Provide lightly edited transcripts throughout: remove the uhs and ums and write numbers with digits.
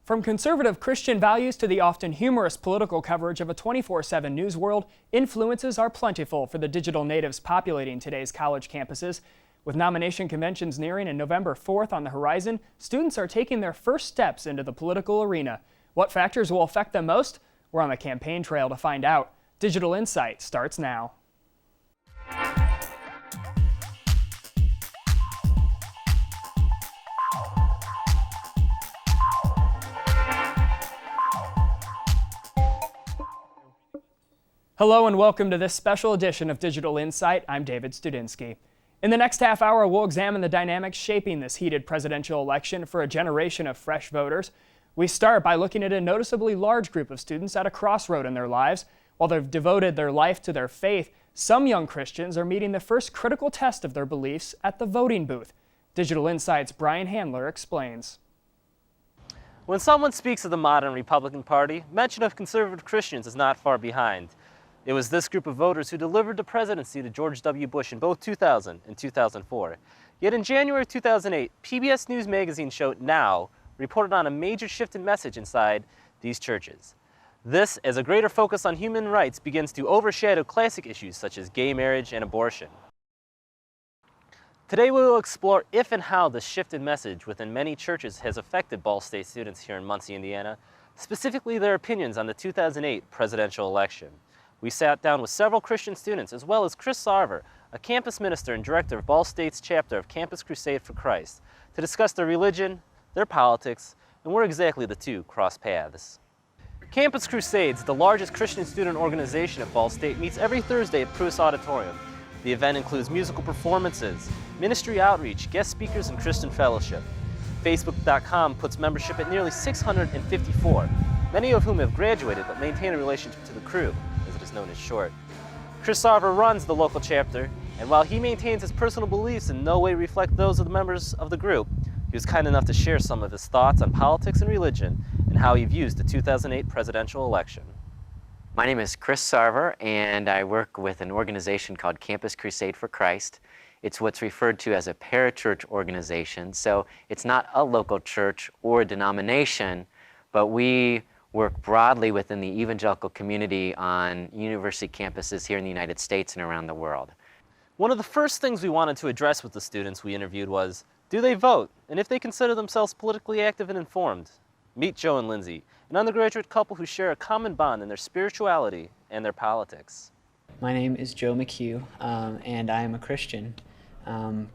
From conservative Christian values to the often humorous political coverage of a 24/7 news world, influences are plentiful for the digital natives populating today's college campuses. With nomination conventions nearing and November 4th on the horizon, students are taking their first steps into the political arena. What factors will affect them most? We're on the campaign trail to find out. Digital inSight starts now. Hello and welcome to this special edition of Digital inSight. I'm David Studinsky. In the next half hour, we'll examine the dynamics shaping this heated presidential election for a generation of fresh voters. We start by looking at a noticeably large group of students at a crossroad in their lives. While they've devoted their life to their faith, some young Christians are meeting the first critical test of their beliefs at the voting booth. Digital inSight's Brian Handler explains. When someone speaks of the modern Republican Party, mention of conservative Christians is not far behind. It was this group of voters who delivered the presidency to George W. Bush in both 2000 and 2004. Yet in January 2008, PBS News magazine show Now reported on a major shift in message inside these churches. This, as a greater focus on human rights begins to overshadow classic issues such as gay marriage and abortion. Today we will explore if and how this shift in message within many churches has affected Ball State students here in Muncie, Indiana, specifically their opinions on the 2008 presidential election. We sat down with several Christian students, as well as Chris Sarver, a campus minister and director of Ball State's chapter of Campus Crusade for Christ, to discuss their religion, their politics, and where exactly the two cross paths. Campus Crusades, the largest Christian student organization at Ball State, meets every Thursday at Pruis Auditorium. The event includes musical performances, ministry outreach, guest speakers, and Christian fellowship. Facebook.com puts membership at nearly 654, many of whom have graduated but maintain a relationship to the crew, as it is known as short. Chris Sarver runs the local chapter, and while he maintains his personal beliefs in no way reflect those of the members of the group, he was kind enough to share some of his thoughts on politics and religion and how he views the 2008 presidential election. My name is Chris Sarver, and I work with an organization called Campus Crusade for Christ. It's what's referred to as a parachurch organization, so it's not a local church or a denomination, but we work broadly within the evangelical community on university campuses here in the United States and around the world. One of the first things we wanted to address with the students we interviewed was, do they vote? And if they consider themselves politically active and informed? Meet Joe and Lindsay, an undergraduate couple who share a common bond in their spirituality and their politics. My name is Joe McHugh, and I am a Christian. I'm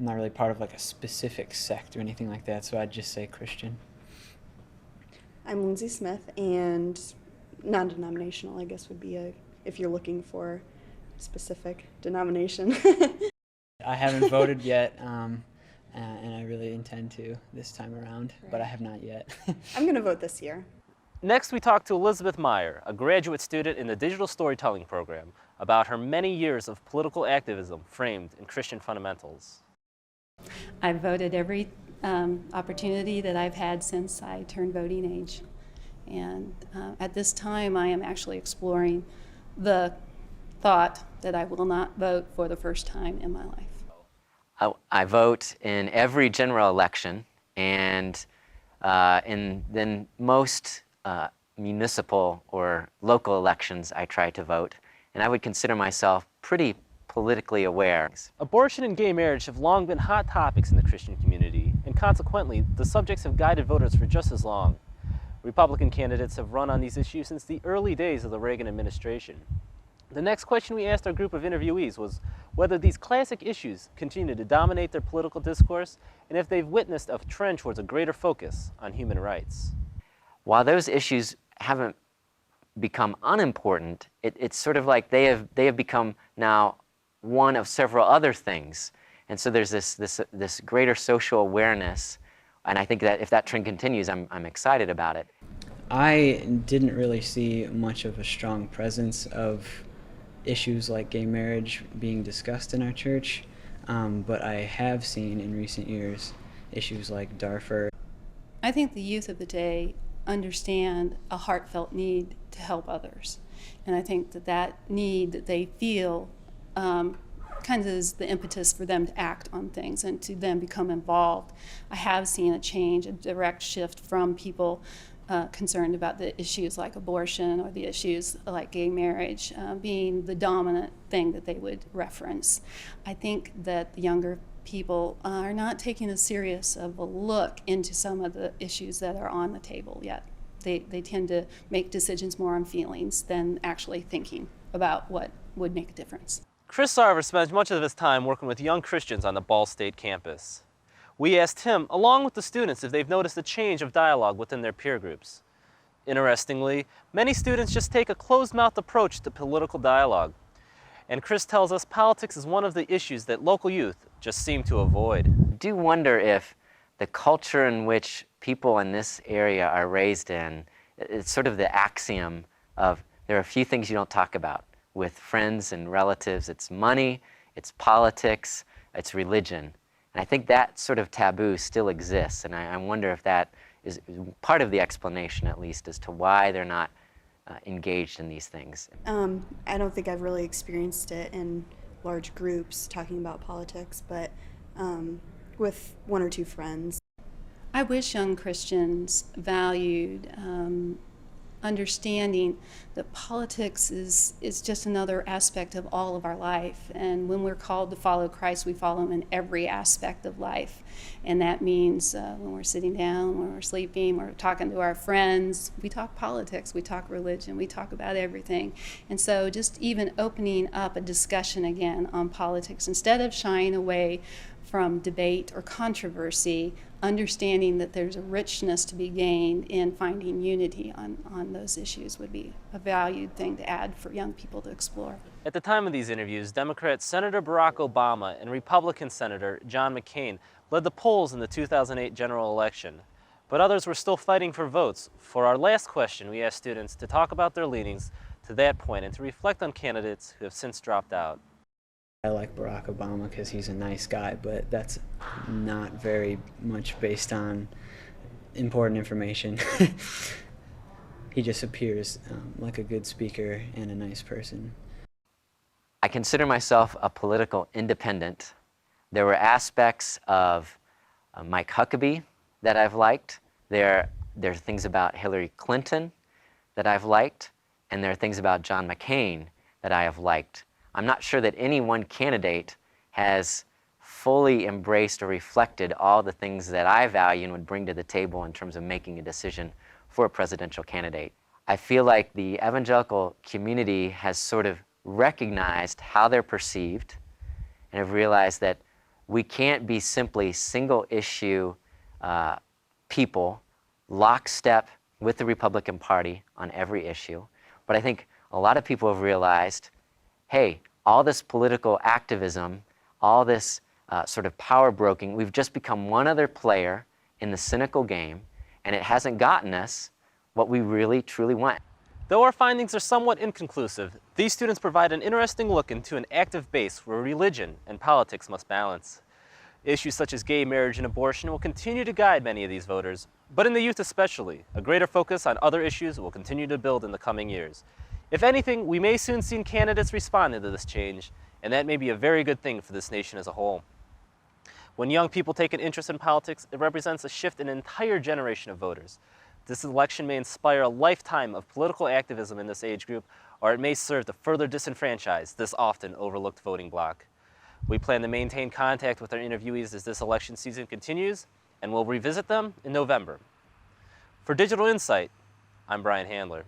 not really part of like a specific sect or anything like that, so I'd just say Christian. I'm Lindsay Smith, and non-denominational, I guess, would be if you're looking for a specific denomination. I haven't voted yet, and I really intend to this time around, but I have not yet. I'm going to vote this year. Next, we talked to Elizabeth Meyer, a graduate student in the digital storytelling program, about her many years of political activism framed in Christian fundamentals. I've voted every opportunity that I've had since I turned voting age. And at this time, I am actually exploring the thought that I will not vote for the first time in my life. I vote in every general election, and in most municipal or local elections I try to vote, and I would consider myself pretty politically aware. Abortion and gay marriage have long been hot topics in the Christian community, and consequently, the subjects have guided voters for just as long. Republican candidates have run on these issues since the early days of the Reagan administration. The next question we asked our group of interviewees was whether these classic issues continue to dominate their political discourse, and if they've witnessed a trend towards a greater focus on human rights. While those issues haven't become unimportant, it's sort of like they have become now one of several other things. And so there's this greater social awareness, and I think that if that trend continues, I'm excited about it. I didn't really see much of a strong presence of issues like gay marriage being discussed in our church, but I have seen in recent years issues like Darfur. I think the youth of the day understand a heartfelt need to help others. And I think that need that they feel kind of is the impetus for them to act on things and to then become involved. I have seen a change, a direct shift from people concerned about the issues like abortion or the issues like gay marriage being the dominant thing that they would reference. I think that the younger people are not taking as serious of a look into some of the issues that are on the table yet. They tend to make decisions more on feelings than actually thinking about what would make a difference. Chris Sarver spends much of his time working with young Christians on the Ball State campus. We asked him, along with the students, if they've noticed a change of dialogue within their peer groups. Interestingly, many students just take a closed-mouthed approach to political dialogue. And Chris tells us politics is one of the issues that local youth just seem to avoid. I do wonder if the culture in which people in this area are raised in, it's sort of the axiom of there are a few things you don't talk about with friends and relatives. It's money, it's politics, it's religion. And I think that sort of taboo still exists, and I wonder if that is part of the explanation, at least, as to why they're not engaged in these things. I don't think I've really experienced it in large groups talking about politics, but with one or two friends. I wish young Christians valued understanding that politics is just another aspect of all of our life. And when we're called to follow Christ, we follow him in every aspect of life. And that means when we're sitting down, when we're sleeping, we're talking to our friends, we talk politics, we talk religion, we talk about everything. And so just even opening up a discussion again on politics, instead of shying away from debate or controversy, understanding that there's a richness to be gained in finding unity on those issues would be a valued thing to add for young people to explore. At the time of these interviews, Democrat Senator Barack Obama and Republican Senator John McCain led the polls in the 2008 general election. But others were still fighting for votes. For our last question, we asked students to talk about their leanings to that point and to reflect on candidates who have since dropped out. I like Barack Obama because he's a nice guy, but that's not very much based on important information. He just appears like a good speaker and a nice person. I consider myself a political independent. There were aspects of Mike Huckabee that I've liked. There are things about Hillary Clinton that I've liked, and there are things about John McCain that I have liked. I'm not sure that any one candidate has fully embraced or reflected all the things that I value and would bring to the table in terms of making a decision for a presidential candidate. I feel like the evangelical community has sort of recognized how they're perceived and have realized that we can't be simply single issue people lockstep with the Republican Party on every issue. But I think a lot of people have realized, hey, all this political activism, all this sort of power broking, we've just become one other player in the cynical game, and it hasn't gotten us what we really, truly want. Though our findings are somewhat inconclusive, these students provide an interesting look into an active base where religion and politics must balance. Issues such as gay marriage and abortion will continue to guide many of these voters, but in the youth especially, a greater focus on other issues will continue to build in the coming years. If anything, we may soon see candidates responding to this change, and that may be a very good thing for this nation as a whole. When young people take an interest in politics, it represents a shift in an entire generation of voters. This election may inspire a lifetime of political activism in this age group, or it may serve to further disenfranchise this often overlooked voting bloc. We plan to maintain contact with our interviewees as this election season continues, and we'll revisit them in November. For Digital inSight, I'm Brian Handler.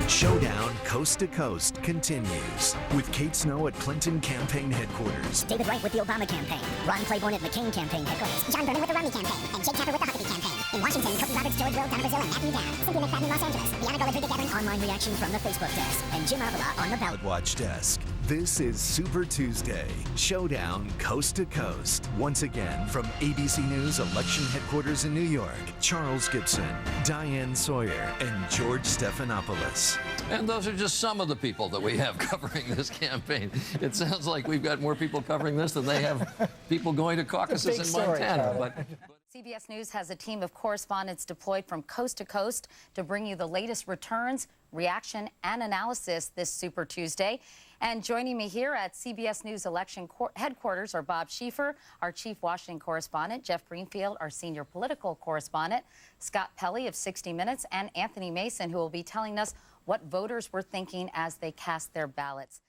Showdown Coast to Coast continues with Kate Snow at Clinton Campaign Headquarters. David Wright with the Obama campaign. Ron Claiborne at McCain Campaign Headquarters. John Berman with the Romney campaign. And Jake Tapper with the Huckabee campaign. In Washington, Kofi Roberts, George Will, Donna Brazil, and Matthew Down. Cynthia McFadden in Los Angeles. Bianca Rodriguez gathering online reaction from the Facebook desk. And Jim Avila on the ballot Watch desk. This is Super Tuesday. Showdown Coast to Coast. Once again, from ABC News Election Headquarters in New York, Charles Gibson, Diane Sawyer, and George Stephanopoulos. And those are just some of the people that we have covering this campaign. It sounds like we've got more people covering this than they have people going to caucaucus in Montana. But CBS News has a team of correspondents deployed from coast to coast to bring you the latest returns, reaction, and analysis this Super Tuesday. And joining me here at CBS News election headquarters are Bob Schieffer, our chief Washington correspondent, Jeff Greenfield, our senior political correspondent, Scott Pelley of 60 Minutes, and Anthony Mason, who will be telling us what voters were thinking as they cast their ballots.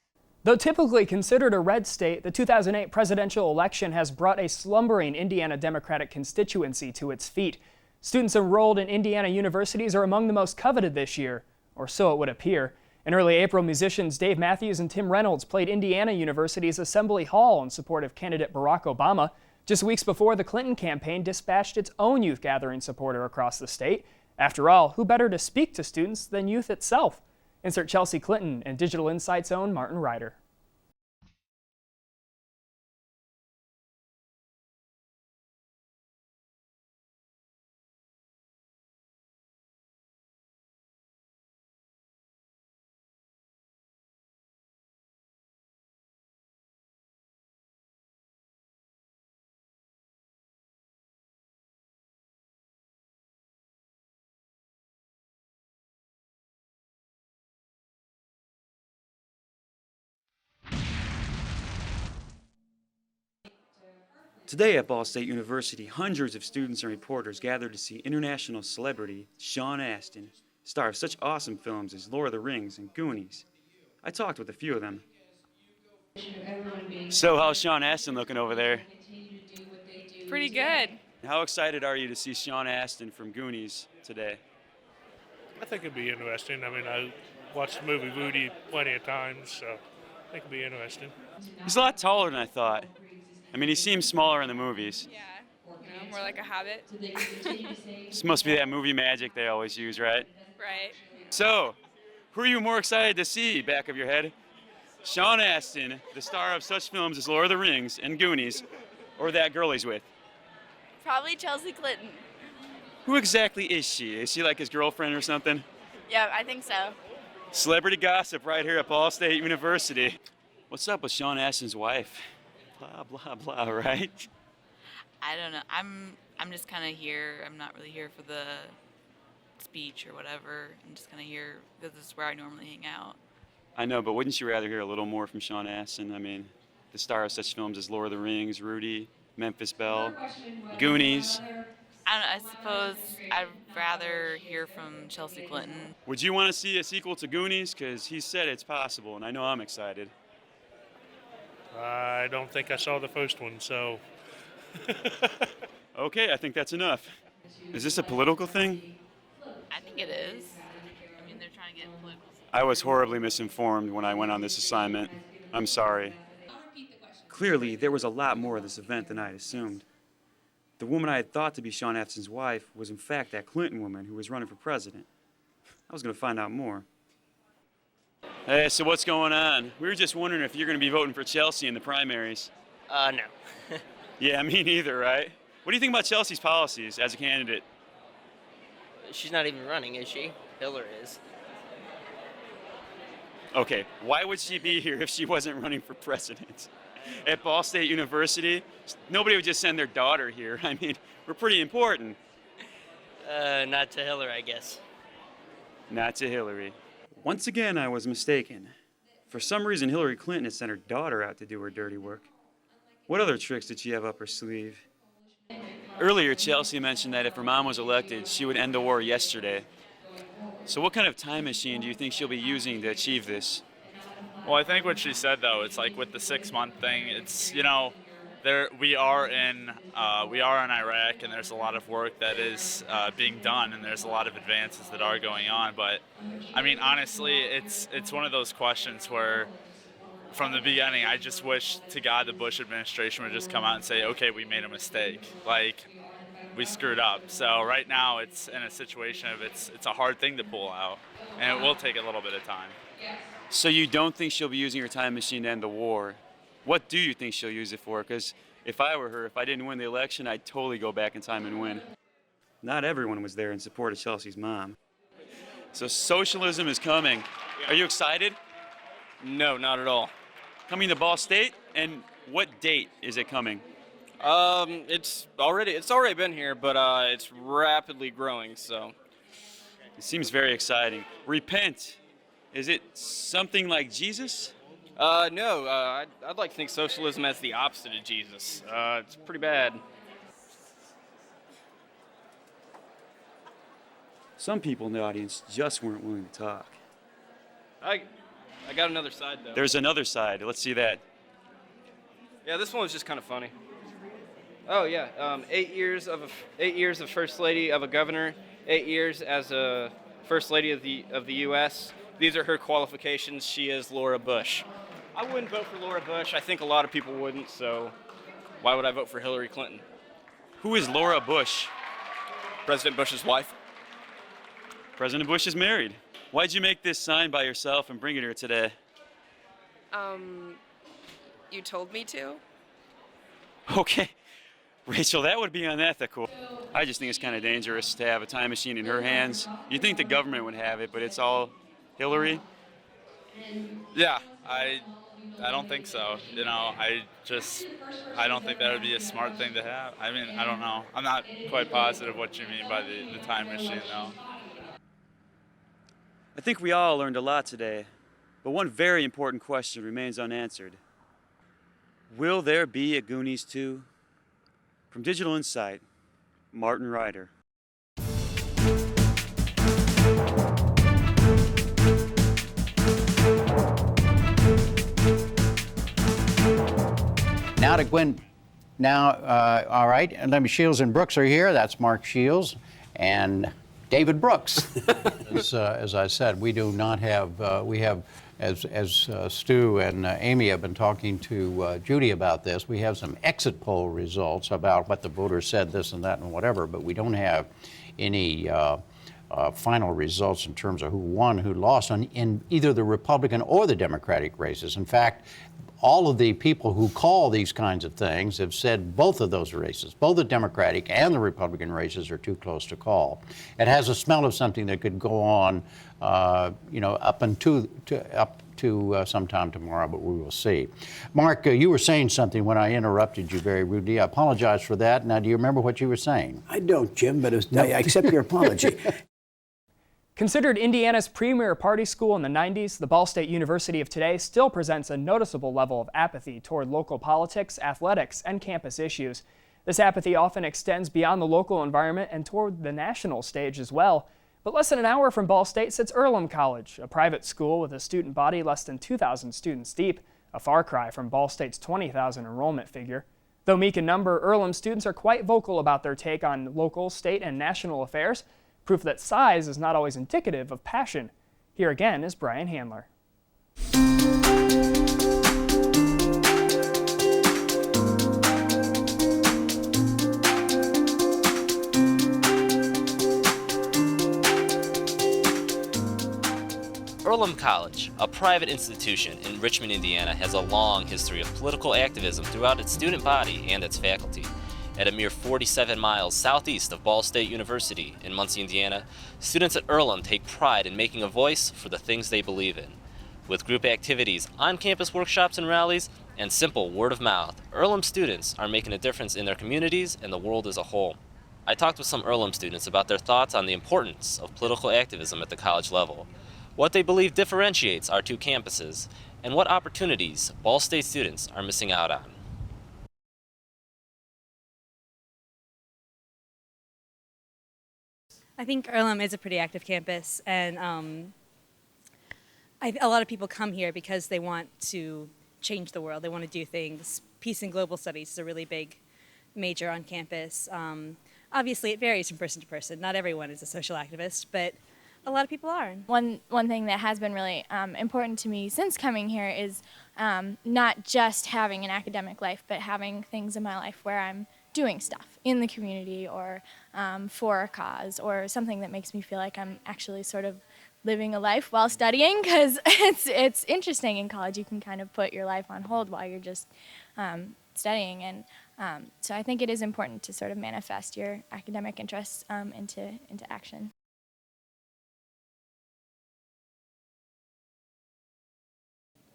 Though typically considered a red state, the 2008 presidential election has brought a slumbering Indiana Democratic constituency to its feet. Students enrolled in Indiana universities are among the most coveted this year, or so it would appear. In early April, musicians Dave Matthews and Tim Reynolds played Indiana University's Assembly Hall in support of candidate Barack Obama, just weeks before the Clinton campaign dispatched its own youth gathering supporter across the state. After all, who better to speak to students than youth itself? Insert Chelsea Clinton and Digital Insight's own Martin Ryder. Today at Ball State University, hundreds of students and reporters gathered to see international celebrity Sean Astin, star of such awesome films as Lord of the Rings and Goonies. I talked with a few of them. So how's Sean Astin looking over there? Pretty good. How excited are you to see Sean Astin from Goonies today? I think it'd be interesting. I mean, I watched the movie Woody plenty of times, so I think it'd be interesting. He's a lot taller than I thought. I mean, he seems smaller in the movies. Yeah, more like a hobbit. This must be that movie magic they always use, right? Right. So, who are you more excited to see, back of your head? Sean Astin, the star of such films as Lord of the Rings and Goonies, or that girl he's with? Probably Chelsea Clinton. Who exactly is she? Is she like his girlfriend or something? Yeah, I think so. Celebrity gossip right here at Ball State University. What's up with Sean Astin's wife? Blah, blah, blah, right? I don't know. I'm just kind of here. I'm not really here for the speech or whatever. I'm just kind of here because this is where I normally hang out. I know, but wouldn't you rather hear a little more from Sean Astin? I mean, the star of such films as Lord of the Rings, Rudy, Memphis Belle, Goonies. I don't know, I suppose I'd rather hear from Chelsea Clinton. Would you want to see a sequel to Goonies? Because he said it's possible, and I know I'm excited. I don't think I saw the first one, so. Okay, I think that's enough. Is this a political thing? I think it is. I mean, they're trying to get political. I was horribly misinformed when I went on this assignment. I'm sorry. Clearly, there was a lot more of this event than I had assumed. The woman I had thought to be Sean Astin's wife was in fact that Clinton woman who was running for president. I was going to find out more. Hey, so what's going on? We were just wondering if you're going to be voting for Chelsea in the primaries. No. Yeah, me neither, right? What do you think about Chelsea's policies as a candidate? She's not even running, is she? Hillary is. Okay, why would she be here if she wasn't running for president? At Ball State University, nobody would just send their daughter here. I mean, we're pretty important. Not to Hillary, I guess. Not to Hillary. Once again, I was mistaken. For some reason, Hillary Clinton had sent her daughter out to do her dirty work. What other tricks did she have up her sleeve? Earlier, Chelsea mentioned that if her mom was elected, she would end the war yesterday. So what kind of time machine do you think she'll be using to achieve this? Well, I think what she said, though, it's like with the 6-month thing, it's, you know, we are in Iraq, and there's a lot of work that is being done, and there's a lot of advances that are going on. But I mean, honestly, it's one of those questions where, from the beginning, I just wish to God the Bush administration would just come out and say, okay, we made a mistake, like we screwed up. So right now, it's in a situation of it's a hard thing to pull out, and it will take a little bit of time. So you don't think she'll be using her time machine to end the war? What do you think she'll use it for? Because if I were her, if I didn't win the election, I'd totally go back in time and win. Not everyone was there in support of Chelsea's mom. So socialism is coming. Are you excited? No, not at all. Coming to Ball State? And what date is it coming? It's already been here, but it's rapidly growing. So It seems very exciting. Repent. Is it something like Jesus? no, I'd like to think socialism as the opposite of Jesus. It's pretty bad. Some people in the audience just weren't willing to talk. I got another side though. There's another side. Let's see that. Yeah, this one was just kind of funny. Oh yeah, 8 years of 8 years of first lady of a governor, 8 years as a first lady of the U.S. These are her qualifications. She is Laura Bush. I wouldn't vote for Laura Bush. I think a lot of people wouldn't. So why would I vote for Hillary Clinton? Who is Laura Bush? President Bush's wife. President Bush is married. Why'd you make this sign by yourself and bring it here today? You told me to. Okay. Rachel, that would be unethical. I just think it's kind of dangerous to have a time machine in her hands. You'd think the government would have it, but it's all Hillary. Yeah, I don't think so. You know, I don't think that would be a smart thing to have. I mean, I don't know. I'm not quite positive what you mean by the time machine, though. I think we all learned a lot today, but one very important question remains unanswered. Will there be a Goonies 2? From Digital inSight, Martin Ryder. Now to Gwen. All right, and let me, Shields and Brooks are here. That's Mark Shields and David Brooks. As I said, we do not have, we have, as Stu and Amy have been talking to Judy about this, we have some exit poll results about what the voters said, this and that and whatever, but we don't have any final results in terms of who won, who lost in either the Republican or the Democratic races. In fact, all of the people who call these kinds of things have said both of those races, both the Democratic and the Republican races, are too close to call. It has a smell of something that could go on, up to sometime tomorrow, but we will see. Mark, you were saying something when I interrupted you very rudely. I apologize for that. Now, do you remember what you were saying? I don't, Jim, but I accept your apology. Considered Indiana's premier party school in the 90s, the Ball State University of today still presents a noticeable level of apathy toward local politics, athletics, and campus issues. This apathy often extends beyond the local environment and toward the national stage as well. But less than an hour from Ball State sits Earlham College, a private school with a student body less than 2,000 students deep, a far cry from Ball State's 20,000 enrollment figure. Though meek in number, Earlham students are quite vocal about their take on local, state, and national affairs. Proof that size is not always indicative of passion. Here again is Brian Handler. Earlham College, a private institution in Richmond, Indiana, has a long history of political activism throughout its student body and its faculty. At a mere 47 miles southeast of Ball State University in Muncie, Indiana, students at Earlham take pride in making a voice for the things they believe in. With group activities, on-campus workshops and rallies, and simple word of mouth, Earlham students are making a difference in their communities and the world as a whole. I talked with some Earlham students about their thoughts on the importance of political activism at the college level, what they believe differentiates our two campuses, and what opportunities Ball State students are missing out on. I think Earlham is a pretty active campus, and a lot of people come here because they want to change the world. They want to do things. Peace and global studies is a really big major on campus. Obviously, it varies from person to person. Not everyone is a social activist, but a lot of people are. One thing that has been really important to me since coming here is not just having an academic life, but having things in my life where I'm doing stuff in the community or for a cause or something that makes me feel like I'm actually sort of living a life while studying, because it's interesting in college. You can kind of put your life on hold while you're just studying, and so I think it is important to sort of manifest your academic interests into action.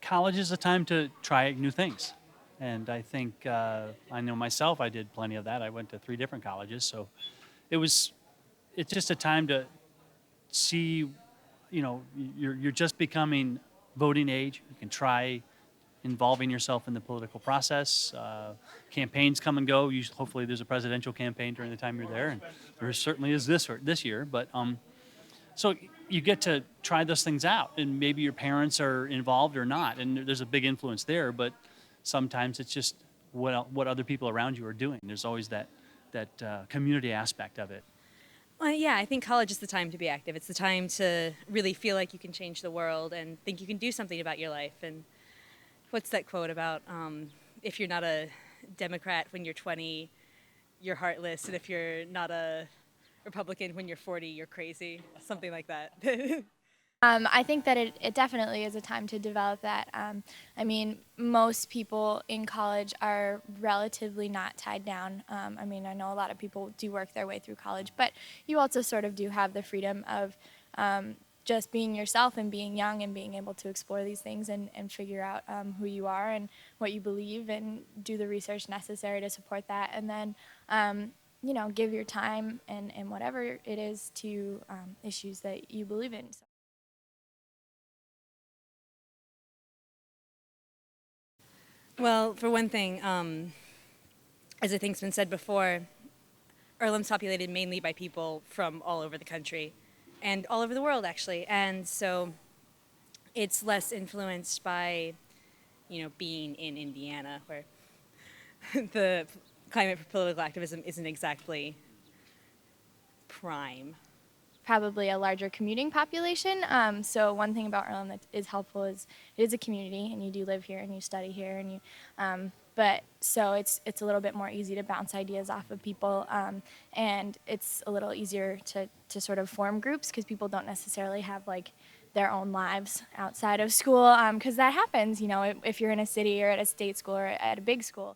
College is a time to try new things. And I think, I know myself, I did plenty of that. I went to 3 different colleges, so it's just a time to see, you're just becoming voting age. You can try involving yourself in the political process. Campaigns come and go. Hopefully there's a presidential campaign during the time you're there, and there certainly is this year. But so you get to try those things out, and maybe your parents are involved or not, and there's a big influence there. But sometimes it's just what other people around you are doing. There's always that community aspect of it. Well, yeah, I think college is the time to be active. It's the time to really feel like you can change the world and think you can do something about your life. And what's that quote about, if you're not a Democrat when you're 20, you're heartless, and if you're not a Republican when you're 40, you're crazy, something like that. I think that it definitely is a time to develop that. I mean, most people in college are relatively not tied down. I mean, I know a lot of people do work their way through college, but you also sort of do have the freedom of just being yourself and being young and being able to explore these things and figure out who you are and what you believe and do the research necessary to support that. And then, give your time and whatever it is to issues that you believe in. So. Well, for one thing, as I think's been said before, Earlham's populated mainly by people from all over the country and all over the world, actually. And so it's less influenced by, being in Indiana, where the climate for political activism isn't exactly prime. Probably a larger commuting population. So one thing about Earlham that is helpful is it is a community, and you do live here and you study here, and you. But so it's a little bit more easy to bounce ideas off of people, and it's a little easier to sort of form groups because people don't necessarily have like their own lives outside of school, because that happens. If you're in a city or at a state school or at a big school.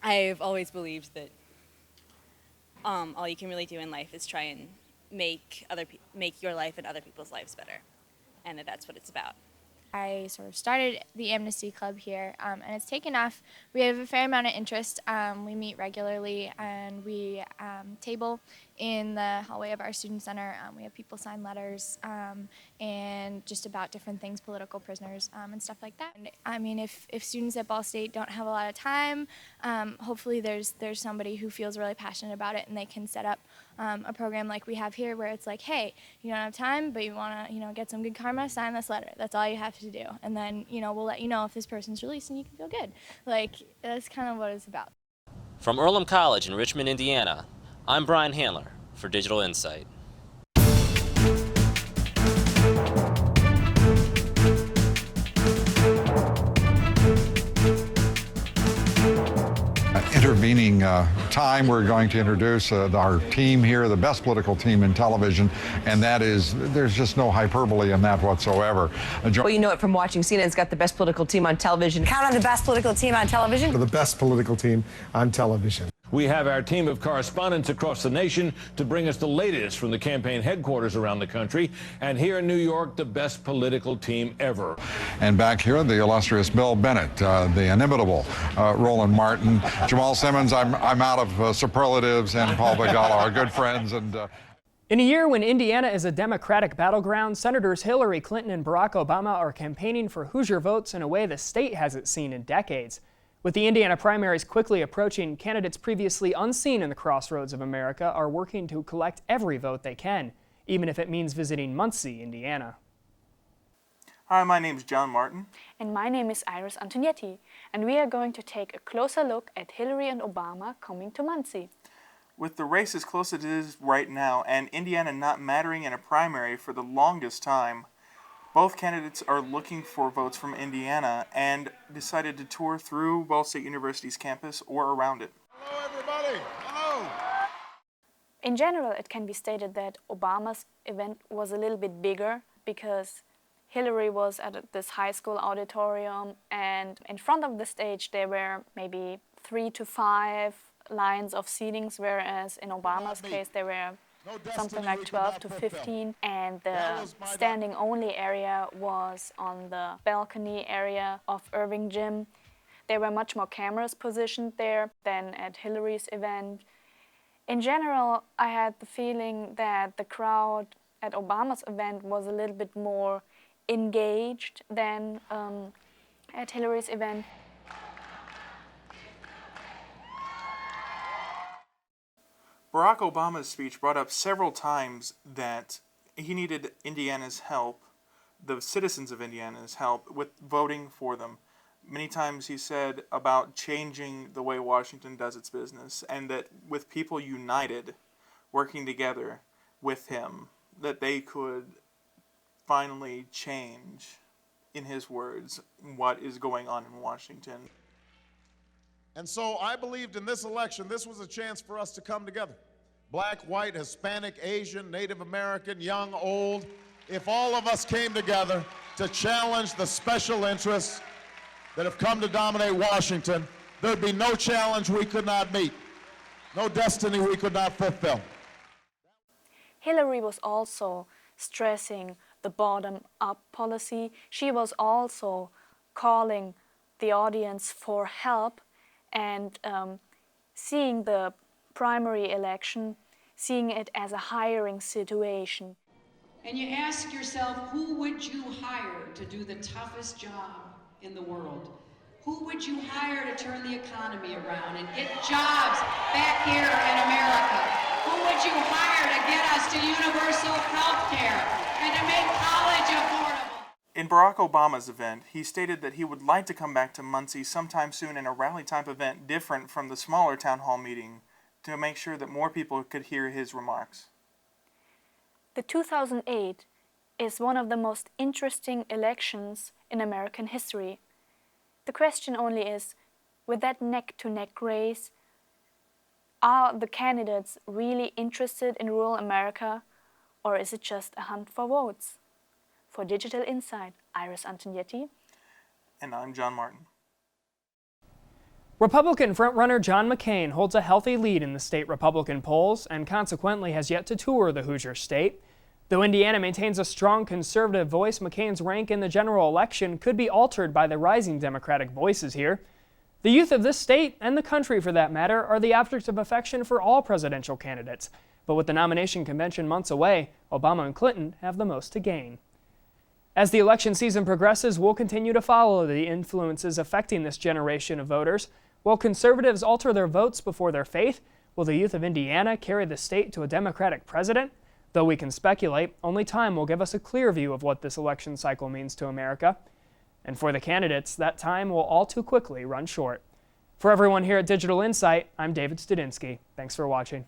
I've always believed that all you can really do in life is try and make your life and other people's lives better, and that's what it's about. I sort of started the Amnesty Club here, and it's taken off. We have a fair amount of interest. We meet regularly, and we table in the hallway of our student center. We have people sign letters and just about different things, political prisoners and stuff like that. And, I mean, if students at Ball State don't have a lot of time, hopefully there's somebody who feels really passionate about it, and they can set up a program like we have here where it's like, hey, you don't have time, but you want to get some good karma, sign this letter. That's all you have to do. And then, we'll let you know if this person's released and you can feel good. Like, that's kind of what it's about. From Earlham College in Richmond, Indiana, I'm Brian Handler for Digital inSight. Intervening time, we're going to introduce our team here, the best political team in television, and that is, there's just no hyperbole in that whatsoever. Well, you know it from watching CNN's got the best political team on television. Count on the best political team on television. The best political team on television. We have our team of correspondents across the nation to bring us the latest from the campaign headquarters around the country. And here in New York, the best political team ever. And back here, the illustrious Bill Bennett, the inimitable Roland Martin, Jamal Simmons. I'm out of superlatives, and Paul Begala, our good friends. And in a year when Indiana is a Democratic battleground, Senators Hillary Clinton and Barack Obama are campaigning for Hoosier votes in a way the state hasn't seen in decades. With the Indiana primaries quickly approaching, candidates previously unseen in the crossroads of America are working to collect every vote they can, even if it means visiting Muncie, Indiana. Hi, my name is John Martin. And my name is Iris Antonietti, and we are going to take a closer look at Hillary and Obama coming to Muncie. With the race as close as it is right now, and Indiana not mattering in a primary for the longest time, both candidates are looking for votes from Indiana and decided to tour through Ball State University's campus or around it. Hello, everybody. Hello. In general, it can be stated that Obama's event was a little bit bigger because Hillary was at this high school auditorium, and in front of the stage there were maybe 3 to 5 lines of seatings, whereas in Obama's case there were something like 12 to 15, and the standing only area was on the balcony area of Irving Gym. There were much more cameras positioned there than at Hillary's event. In general, I had the feeling that the crowd at Obama's event was a little bit more engaged than at Hillary's event. Barack Obama's speech brought up several times that he needed Indiana's help, the citizens of Indiana's help, with voting for them. Many times he said about changing the way Washington does its business, and that with people united, working together with him, that they could finally change, in his words, what is going on in Washington. And so I believed in this election, this was a chance for us to come together. Black, white, Hispanic, Asian, Native American, young, old. If all of us came together to challenge the special interests that have come to dominate Washington, there'd be no challenge we could not meet, no destiny we could not fulfill. Hillary was also stressing the bottom-up policy. She was also calling the audience for help and seeing the primary election, seeing it as a hiring situation. And you ask yourself, who would you hire to do the toughest job in the world? Who would you hire to turn the economy around and get jobs back here in America? Who would you hire to get us to universal health care and to make college affordable? In Barack Obama's event, he stated that he would like to come back to Muncie sometime soon in a rally-type event different from the smaller town hall meeting to make sure that more people could hear his remarks. The 2008 is one of the most interesting elections in American history. The question only is, with that neck-to-neck race, are the candidates really interested in rural America, or is it just a hunt for votes? For Digital inSight, Iris Antonietti. And I'm John Martin. Republican frontrunner John McCain holds a healthy lead in the state Republican polls and consequently has yet to tour the Hoosier state. Though Indiana maintains a strong conservative voice, McCain's rank in the general election could be altered by the rising Democratic voices here. The youth of this state, and the country for that matter, are the objects of affection for all presidential candidates. But with the nomination convention months away, Obama and Clinton have the most to gain. As the election season progresses, we'll continue to follow the influences affecting this generation of voters. While conservatives alter their votes before their faith, will the youth of Indiana carry the state to a Democratic president? Though we can speculate, only time will give us a clear view of what this election cycle means to America. And for the candidates, that time will all too quickly run short. For everyone here at Digital inSight, I'm David Studinsky. Thanks for watching.